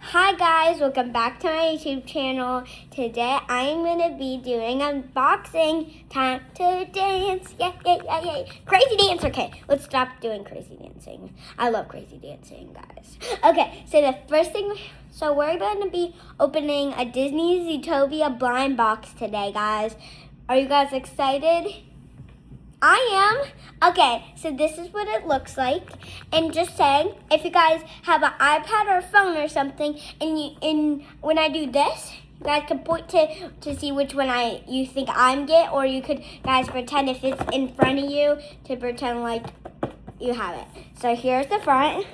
Hi guys, welcome back to my YouTube channel. Today I'm going to be doing unboxing. Time to dance. Yay, yay, yay, yay. Crazy dance. Okay, let's stop doing crazy dancing. I love crazy dancing, guys. Okay, so the first thing, we're going to be opening a Disney Zootopia blind box today, guys. Are you guys excited? I am. Okay, so this is what it looks like. And just saying, if you guys have an iPad or a phone or something, and when I do this, you guys can point to see which one you think I'm get, or you could guys pretend if it's in front of you to pretend like you have it. So here's the front.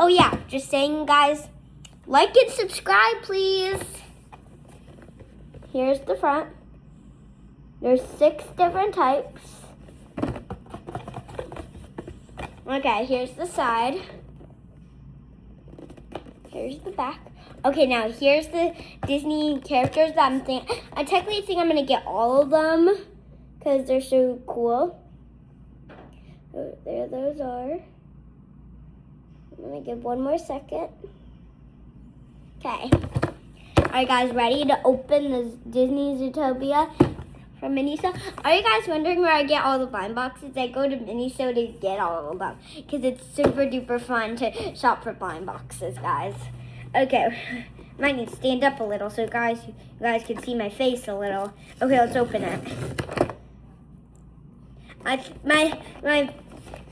Oh yeah, just saying, guys, like and subscribe, please. Here's the front. There's 6 different types. Okay, here's the side. Here's the back. Okay, now here's the Disney characters that I technically think I'm gonna get all of them because they're so cool. So there those are. I'm gonna give one more second. Okay. Alright guys, ready to open this Disney Zootopia from Miniso? Are you guys wondering where I get all the blind boxes? I go to Miniso to get all of them because it's super duper fun to shop for blind boxes, guys. Okay, might need to stand up a little so you guys can see my face a little. Okay, let's open it. My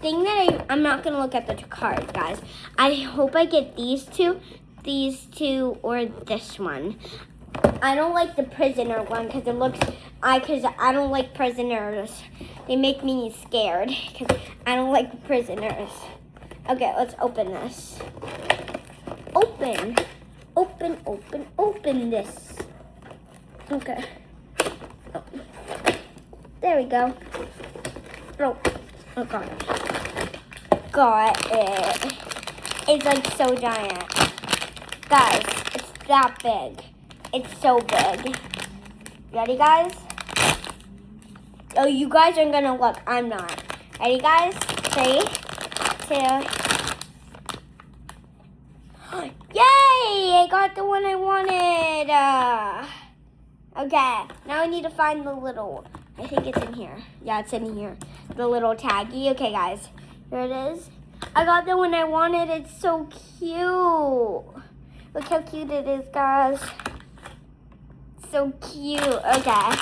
thing that I'm not gonna look at the cards, guys. I hope I get these two, or this one. I don't like the prisoner one because I don't like prisoners. They make me scared because I don't like prisoners. Okay, let's open this. Open this. Okay. Oh. There we go. Oh god. Got it. It's like so giant. Guys, it's that big. It's so big. Ready, guys? Oh, you guys are gonna look. I'm not. Ready, guys? 3, 2. Yay! I got the one I wanted. Okay, now I need to find the little. I think it's in here. Yeah, it's in here. The little taggy. Okay, guys. Here it is. I got the one I wanted. It's so cute. Look how cute it is, guys. So cute. Okay,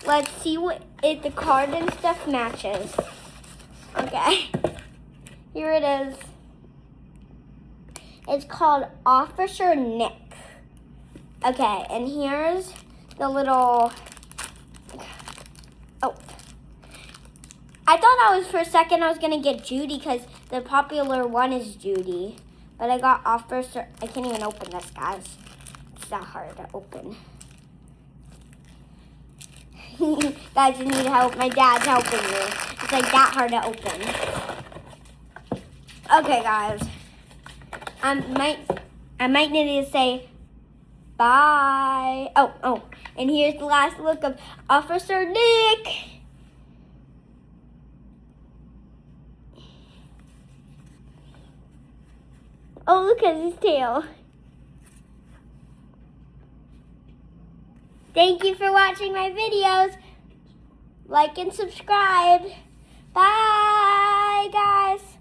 let's see if the card and stuff matches. Okay, here it is. It's called Officer Nick. Okay, and here's the little. Oh, I thought for a second I was gonna get Judy because the popular one is Judy, but I got Officer. I can't even open this, guys. It's that hard to open. Guys, you need help. My dad's helping me. It's like that hard to open. Okay, guys. I might need to say bye. Oh, and here's the last look of Officer Nick. Oh, look at his tail. Thank you for watching my videos. Like and subscribe. Bye, guys.